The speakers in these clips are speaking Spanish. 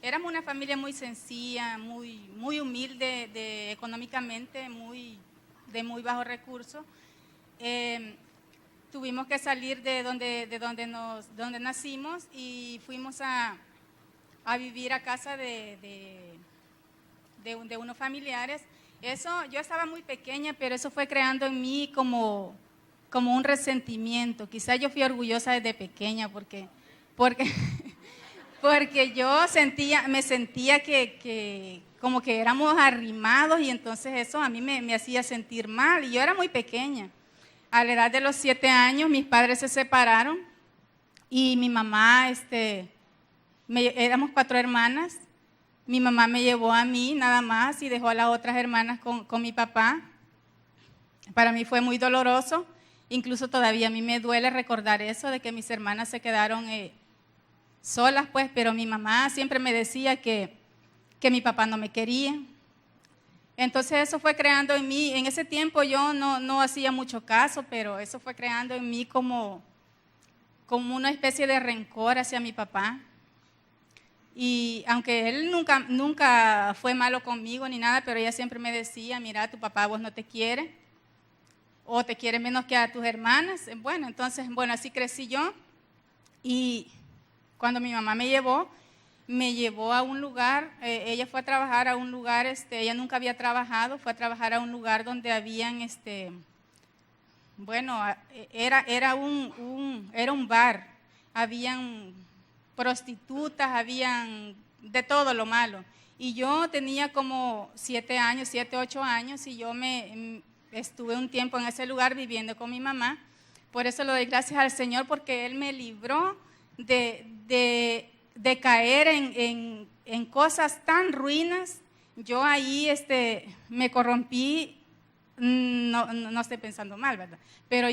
Éramos una familia muy sencilla, muy humilde económicamente, de muy bajos recursos. Tuvimos que salir de donde nacimos y fuimos a vivir a casa de unos familiares. Yo estaba muy pequeña, pero eso fue creando en mí como un resentimiento. Quizás yo fui orgullosa desde pequeña porque porque me sentía que como que éramos arrimados, y entonces eso a mí me hacía sentir mal, y yo era muy pequeña. A la edad de los 7 años mis padres se separaron y mi mamá, éramos 4 hermanas, mi mamá me llevó a mí nada más y dejó a las otras hermanas con mi papá. Para mí fue muy doloroso, incluso todavía a mí me duele recordar eso, de que mis hermanas se quedaron solas, pues, pero mi mamá siempre me decía que mi papá no me quería. Entonces eso fue creando en mí, en ese tiempo yo no hacía mucho caso, pero eso fue creando en mí como una especie de rencor hacia mi papá. Y aunque él nunca fue malo conmigo ni nada, pero ella siempre me decía: mira, tu papá a vos no te quiere, o te quiere menos que a tus hermanas. Bueno, entonces, así crecí yo. Y cuando mi mamá me llevó a un lugar, ella fue a trabajar a un lugar, ella nunca había trabajado, fue a trabajar a un lugar donde habían, era un bar, habían prostitutas, habían de todo lo malo. Y yo tenía como 7 años, 7, 8 años, y yo estuve un tiempo en ese lugar viviendo con mi mamá. Por eso le doy gracias al Señor, porque Él me libró de caer en cosas tan ruinas. Yo ahí me corrompí, no estoy pensando mal, ¿verdad? Pero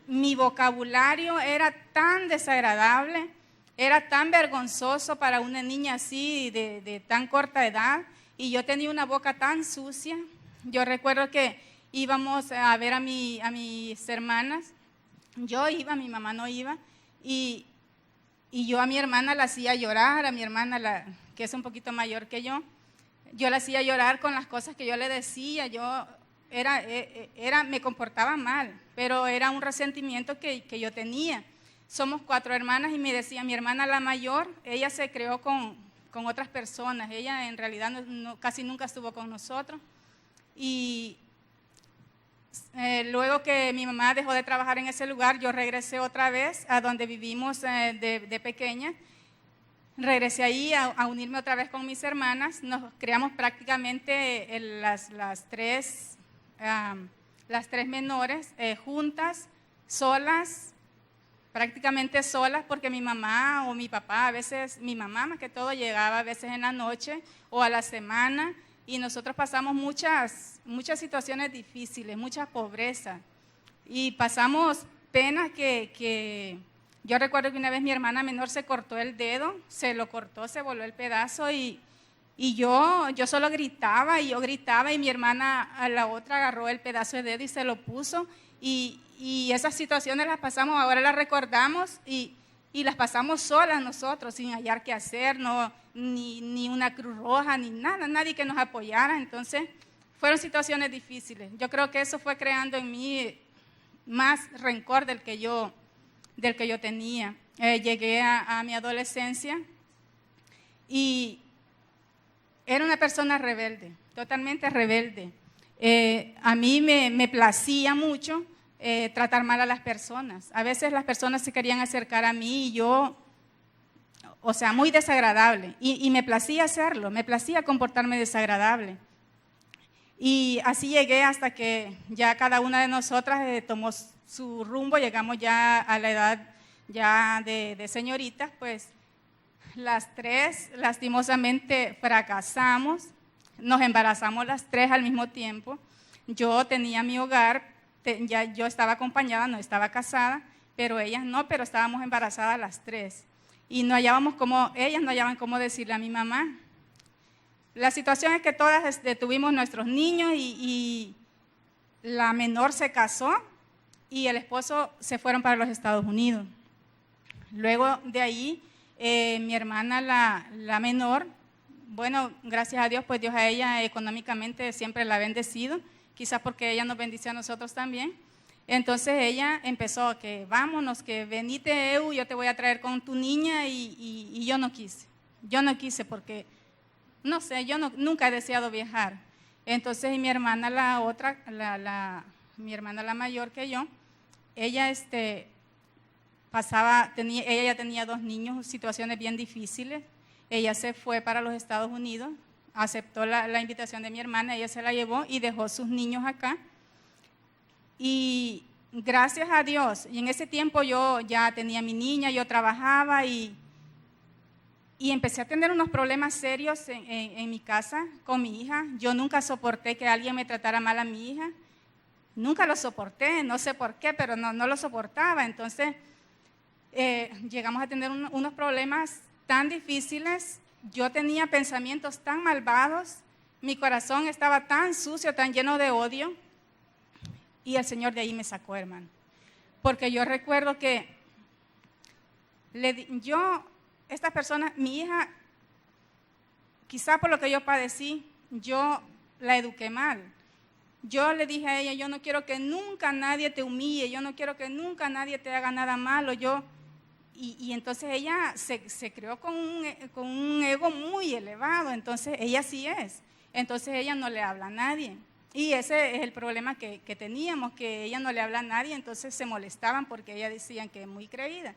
mi vocabulario era tan desagradable, era tan vergonzoso para una niña así de tan corta edad, y yo tenía una boca tan sucia. Yo recuerdo que íbamos a ver a mis hermanas, yo iba, mi mamá no iba, y yo a mi hermana la hacía llorar, a mi hermana, que es un poquito mayor que yo la hacía llorar con las cosas que yo le decía. Yo me comportaba mal, pero era un resentimiento que yo tenía. Somos 4 hermanas, y me decía, mi hermana la mayor, ella se creó con otras personas, ella en realidad casi nunca estuvo con nosotros. Y luego que mi mamá dejó de trabajar en ese lugar, yo regresé otra vez a donde vivimos de pequeña. Regresé ahí a unirme otra vez con mis hermanas. Nos criamos prácticamente las tres menores juntas, solas, prácticamente solas, porque mi mamá o mi papá, a veces mi mamá más que todo llegaba a veces en la noche o a la semana, y nosotros pasamos muchas situaciones difíciles, mucha pobreza, y pasamos penas que yo recuerdo que una vez mi hermana menor se cortó el dedo, se lo cortó, se voló el pedazo, y yo solo gritaba, y mi hermana a la otra agarró el pedazo de dedo y se lo puso, y esas situaciones las pasamos, ahora las recordamos, y las pasamos solas nosotros, sin hallar qué hacer, ni una Cruz Roja, ni nada, nadie que nos apoyara. Entonces fueron situaciones difíciles. Yo creo que eso fue creando en mí más rencor del que yo tenía. Llegué a mi adolescencia y era una persona rebelde, totalmente rebelde. A mí me placía mucho tratar mal a las personas. A veces las personas se querían acercar a mí y yo, muy desagradable. Y me placía hacerlo, me placía comportarme desagradable. Y así llegué hasta que ya cada una de nosotras tomó su rumbo, llegamos ya a la edad ya de señoritas, pues las 3 lastimosamente fracasamos, nos embarazamos las 3 al mismo tiempo. Yo tenía mi hogar, yo estaba acompañada, no estaba casada, pero ellas no, pero estábamos embarazadas las 3. Y ellas no hallaban cómo decirle a mi mamá. La situación es que todas tuvimos nuestros niños y la menor se casó y el esposo se fueron para los Estados Unidos. Luego de ahí, mi hermana, la menor, bueno, gracias a Dios, pues Dios a ella económicamente siempre la ha bendecido, quizás porque ella nos bendice a nosotros también. Entonces ella empezó que vámonos, que venite Eu, yo te voy a traer con tu niña y yo no quise porque, no sé, nunca he deseado viajar. Entonces mi hermana la otra, mi hermana la mayor que yo, ella ella ya tenía 2 niños, situaciones bien difíciles. Ella se fue para los Estados Unidos, aceptó la invitación de mi hermana, ella se la llevó y dejó sus niños acá. Y gracias a Dios, y en ese tiempo yo ya tenía mi niña, yo trabajaba y empecé a tener unos problemas serios en mi casa con mi hija. Yo nunca soporté que alguien me tratara mal a mi hija, nunca lo soporté, no sé por qué, pero no lo soportaba. Entonces llegamos a tener unos problemas tan difíciles, yo tenía pensamientos tan malvados, mi corazón estaba tan sucio, tan lleno de odio, y el Señor de ahí me sacó, hermano. Porque yo recuerdo que esta persona, mi hija, quizá por lo que yo padecí, yo la eduqué mal. Yo le dije a ella, yo no quiero que nunca nadie te humille, yo no quiero que nunca nadie te haga nada malo. Y entonces ella se creó con un ego muy elevado, entonces ella sí es. Entonces ella no le habla a nadie. Y ese es el problema que teníamos, que ella no le habla a nadie, entonces se molestaban porque ella decían que es muy creída.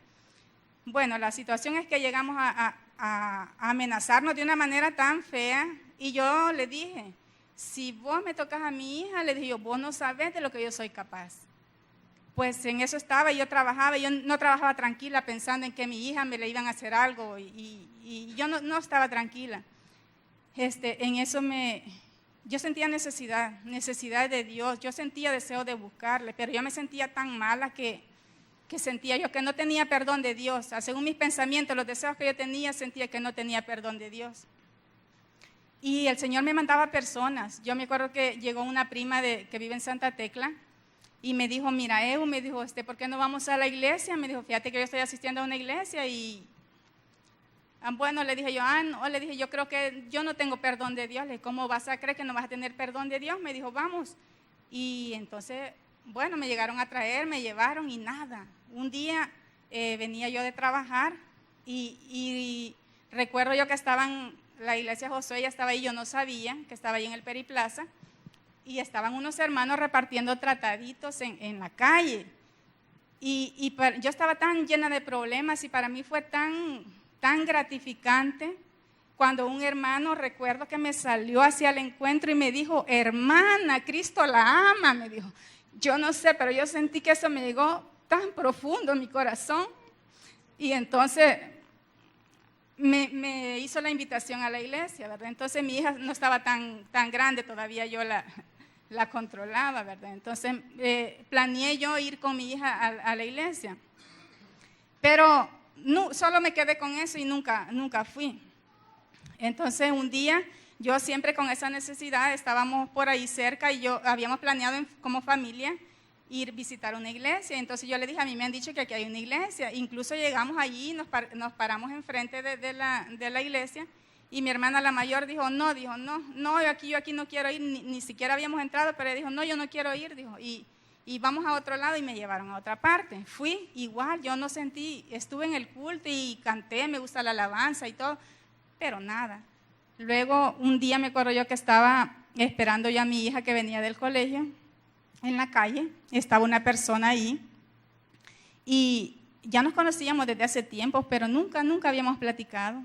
Bueno, la situación es que llegamos a amenazarnos de una manera tan fea y yo le dije, si vos me tocas a mi hija, le dije yo, vos no sabés de lo que yo soy capaz. Pues en eso estaba, yo trabajaba, yo no trabajaba tranquila pensando en que mi hija me le iban a hacer algo y yo no estaba tranquila. En eso yo sentía necesidad de Dios, yo sentía deseo de buscarle, pero yo me sentía tan mala que sentía yo que no tenía perdón de Dios. Según mis pensamientos, los deseos que yo tenía, sentía que no tenía perdón de Dios. Y el Señor me mandaba personas. Yo me acuerdo que llegó una prima que vive en Santa Tecla y me dijo, mira, me dijo, ¿por qué no vamos a la iglesia? Me dijo, fíjate que yo estoy asistiendo a una iglesia y... Bueno, le dije yo, no, le dije, yo creo que yo no tengo perdón de Dios. Le dije, ¿cómo vas a creer que no vas a tener perdón de Dios? Me dijo, vamos. Y entonces, bueno, me llegaron a traer, me llevaron y nada. Un día venía yo de trabajar y recuerdo yo que la iglesia Josué ya estaba ahí, yo no sabía que estaba ahí en el Periplaza y estaban unos hermanos repartiendo trataditos en la calle. Yo estaba tan llena de problemas y para mí fue tan gratificante cuando un hermano, recuerdo que me salió hacia el encuentro y me dijo, hermana, Cristo la ama, me dijo. Yo no sé, pero yo sentí que eso me llegó tan profundo en mi corazón y entonces me hizo la invitación a la iglesia, ¿verdad? Entonces mi hija no estaba tan grande, todavía yo la controlaba, ¿verdad? Entonces planeé yo ir con mi hija a la iglesia, pero no, solo me quedé con eso y nunca fui. Entonces un día, yo siempre con esa necesidad, estábamos por ahí cerca y habíamos planeado como familia ir a visitar una iglesia. Entonces yo le dije, a mí me han dicho que aquí hay una iglesia. Incluso llegamos allí, nos paramos enfrente de la iglesia y mi hermana la mayor dijo, no, yo aquí no quiero ir, ni siquiera habíamos entrado, pero ella dijo, no, yo no quiero ir, dijo, y vamos a otro lado y me llevaron a otra parte. Fui igual, yo no sentí, estuve en el culto y canté, me gusta la alabanza y todo, pero nada. Luego un día me acuerdo yo que estaba esperando yo a mi hija que venía del colegio, en la calle, estaba una persona ahí y ya nos conocíamos desde hace tiempo, pero nunca habíamos platicado.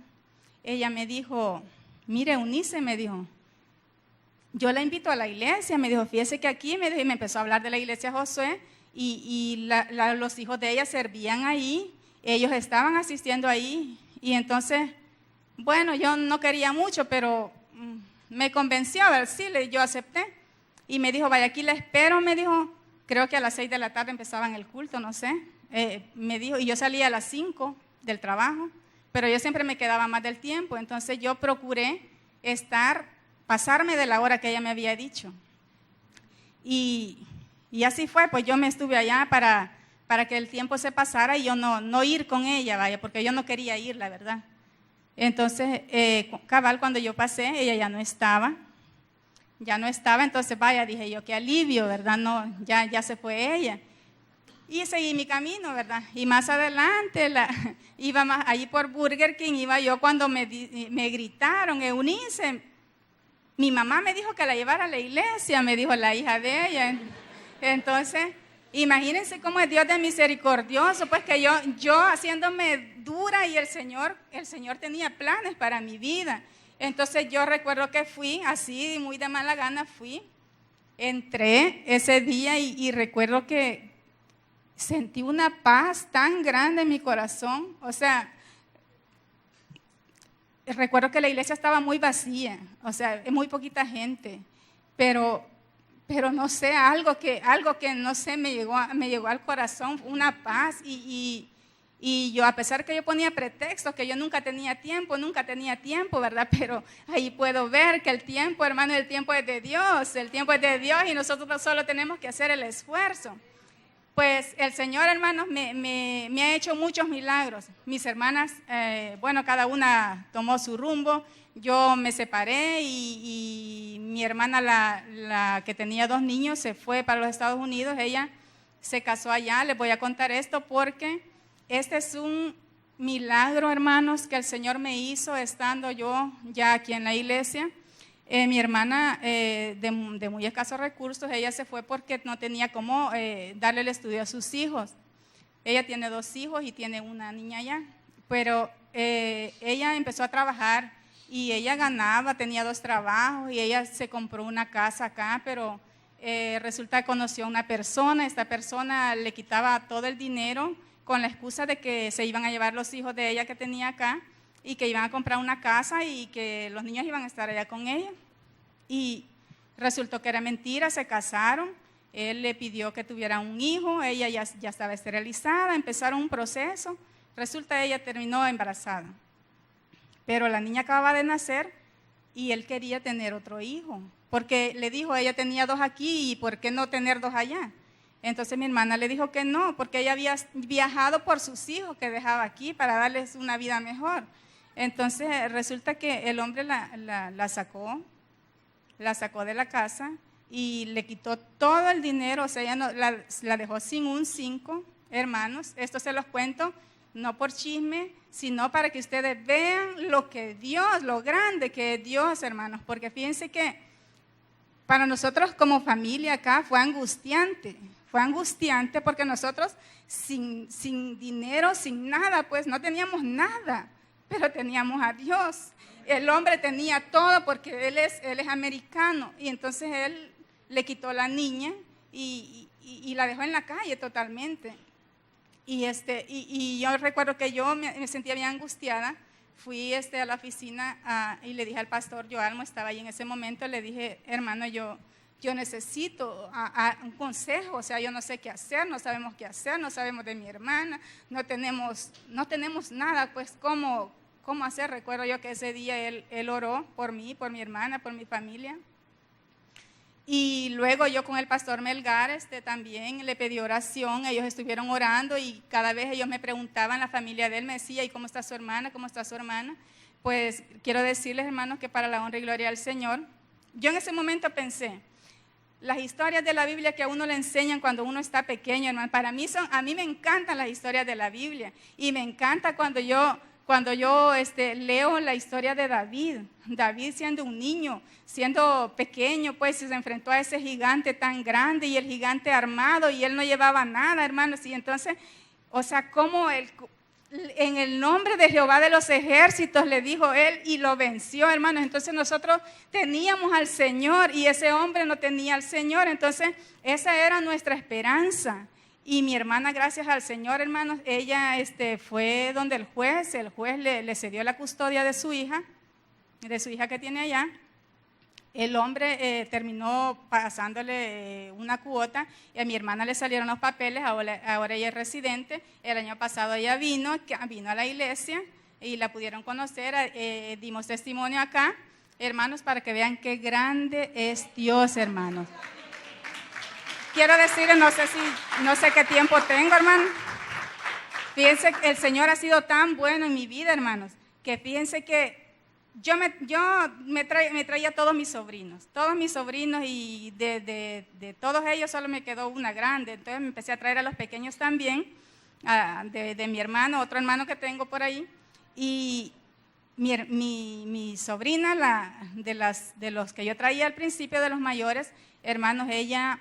Ella me dijo, mire Eunice, me dijo, yo la invito a la iglesia, me dijo, fíjese que aquí, me dijo, y me empezó a hablar de la iglesia Josué y los hijos de ella servían ahí, ellos estaban asistiendo ahí y entonces, bueno, yo no quería mucho, pero me convenció, a ver, sí, yo acepté. Y me dijo, vaya, aquí la espero, me dijo, creo que a las 6 de la tarde empezaban el culto, no sé. Me dijo, y yo salía a las 5 del trabajo, pero yo siempre me quedaba más del tiempo, entonces yo procuré pasarme de la hora que ella me había dicho. Y Y así fue, pues yo me estuve allá para que el tiempo se pasara y yo no ir con ella, vaya, porque yo no quería ir, la verdad. Entonces, cabal, cuando yo pasé, ella ya no estaba, entonces vaya, dije yo, qué alivio, ¿verdad? No, ya se fue ella. Y seguí mi camino, ¿verdad? Y más adelante, iba más, allí por Burger King, iba yo cuando me gritaron, Eunice, mi mamá me dijo que la llevara a la iglesia, me dijo la hija de ella. Entonces, imagínense cómo es Dios de misericordioso, pues que yo haciéndome dura y el Señor tenía planes para mi vida. Entonces yo recuerdo que fui así, muy de mala gana entré ese día y recuerdo que sentí una paz tan grande en mi corazón, o sea, recuerdo que la iglesia estaba muy vacía, o sea, muy poquita gente, pero no sé, algo que no sé, me llegó al corazón, una paz y yo, a pesar que yo ponía pretextos, que yo nunca tenía tiempo, ¿verdad? Pero ahí puedo ver que el tiempo, hermano, el tiempo es de Dios y nosotros solo tenemos que hacer el esfuerzo. Pues el Señor, hermanos, me ha hecho muchos milagros. Mis hermanas, bueno, cada una tomó su rumbo. Yo me separé y mi hermana, la que tenía 2 niños, se fue para los Estados Unidos. Ella se casó allá. Les voy a contar esto porque este es un milagro, hermanos, que el Señor me hizo estando yo ya aquí en la iglesia. Mi hermana de muy escasos recursos, ella se fue porque no tenía cómo darle el estudio a sus hijos. Ella tiene 2 hijos y tiene una niña allá, pero ella empezó a trabajar y ella ganaba, tenía 2 trabajos y ella se compró una casa acá, pero resulta que conoció a una persona, esta persona le quitaba todo el dinero con la excusa de que se iban a llevar los hijos de ella que tenía acá y que iban a comprar una casa y que los niños iban a estar allá con ella. Y resultó que era mentira, se casaron, él le pidió que tuviera un hijo, ella ya estaba esterilizada, empezaron un proceso, resulta que ella terminó embarazada. Pero la niña acababa de nacer y él quería tener otro hijo, porque le dijo, ella tenía 2 aquí y ¿por qué no tener 2 allá? Entonces mi hermana le dijo que no, porque ella había viajado por sus hijos que dejaba aquí para darles una vida mejor. Entonces resulta que el hombre la sacó de la casa y le quitó todo el dinero, o sea, ella no, la dejó sin un 5, hermanos. Esto se los cuento no por chisme, sino para que ustedes vean lo grande que es Dios, hermanos, porque fíjense que para nosotros como familia acá fue angustiante porque nosotros sin dinero, sin nada, pues no teníamos nada. Pero teníamos a Dios. El hombre tenía todo porque él es americano y entonces él le quitó la niña y la dejó en la calle totalmente. Y yo recuerdo que yo me sentía bien angustiada. Fui a la oficina y le dije al pastor Joalmo, estaba ahí en ese momento, le dije, hermano, yo necesito un consejo, o sea, yo no sé qué hacer, no sabemos qué hacer, no sabemos de mi hermana, no tenemos nada, pues, ¿cómo hacer? Recuerdo yo que ese día él oró por mí, por mi hermana, por mi familia. Y luego yo con el pastor Melgar también le pedí oración, ellos estuvieron orando y cada vez ellos me preguntaban, la familia de él me decía, ¿y cómo está su hermana? ¿Cómo está su hermana? Pues quiero decirles, hermanos, que para la honra y gloria del Señor, yo en ese momento pensé, las historias de la Biblia que a uno le enseñan cuando uno está pequeño, hermano, a mí me encantan las historias de la Biblia y me encanta cuando yo leo la historia de David siendo un niño, siendo pequeño, pues se enfrentó a ese gigante tan grande y el gigante armado y él no llevaba nada, hermanos, y entonces, o sea, como en el nombre de Jehová de los ejércitos le dijo él y lo venció, hermanos. Entonces nosotros teníamos al Señor y ese hombre no tenía al Señor, entonces esa era nuestra esperanza. Y mi hermana, gracias al Señor, hermanos, ella fue donde el juez le cedió la custodia de su hija que tiene allá. El hombre terminó pasándole una cuota y a mi hermana le salieron los papeles, ahora ella es residente. El año pasado ella vino a la iglesia y la pudieron conocer, dimos testimonio acá, hermanos, para que vean qué grande es Dios, hermanos. quiero decirles, no sé qué tiempo tengo, hermano. Fíjense que el Señor ha sido tan bueno en mi vida, hermanos, que fíjense que yo me traía a todos mis sobrinos y de todos ellos solo me quedó una grande, entonces me empecé a traer a los pequeños también, de mi hermano, otro hermano que tengo por ahí, y mi sobrina, de los que yo traía al principio, de los mayores, hermanos, ella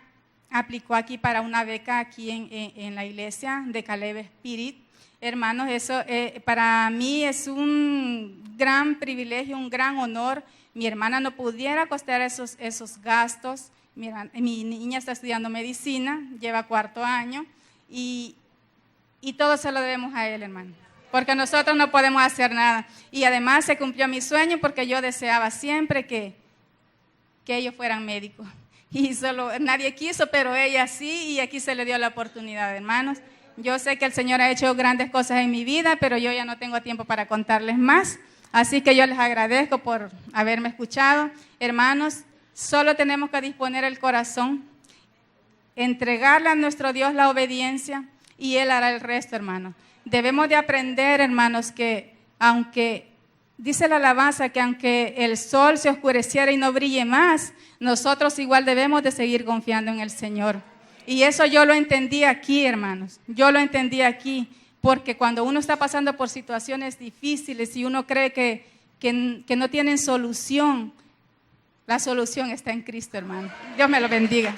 aplicó aquí para una beca aquí en la iglesia de Caleb Spirit. Hermanos, eso para mí es un gran privilegio, un gran honor. Mi hermana no pudiera costear esos gastos. Mi niña está estudiando medicina, lleva 4º año y todo se lo debemos a él, hermano, porque nosotros no podemos hacer nada. Y además se cumplió mi sueño porque yo deseaba siempre que ellos fueran médicos. Y nadie quiso, pero ella sí, y aquí se le dio la oportunidad, hermanos. Yo sé que el Señor ha hecho grandes cosas en mi vida, pero yo ya no tengo tiempo para contarles más. Así que yo les agradezco por haberme escuchado. Hermanos, solo tenemos que disponer el corazón, entregarle a nuestro Dios la obediencia y Él hará el resto, hermanos. Debemos de aprender, hermanos, que aunque, dice la alabanza, que aunque el sol se oscureciera y no brille más, nosotros igual debemos de seguir confiando en el Señor. Y eso yo lo entendí aquí, hermanos, yo lo entendí aquí, porque cuando uno está pasando por situaciones difíciles y uno cree que no tienen solución, la solución está en Cristo, hermano. Dios me lo bendiga.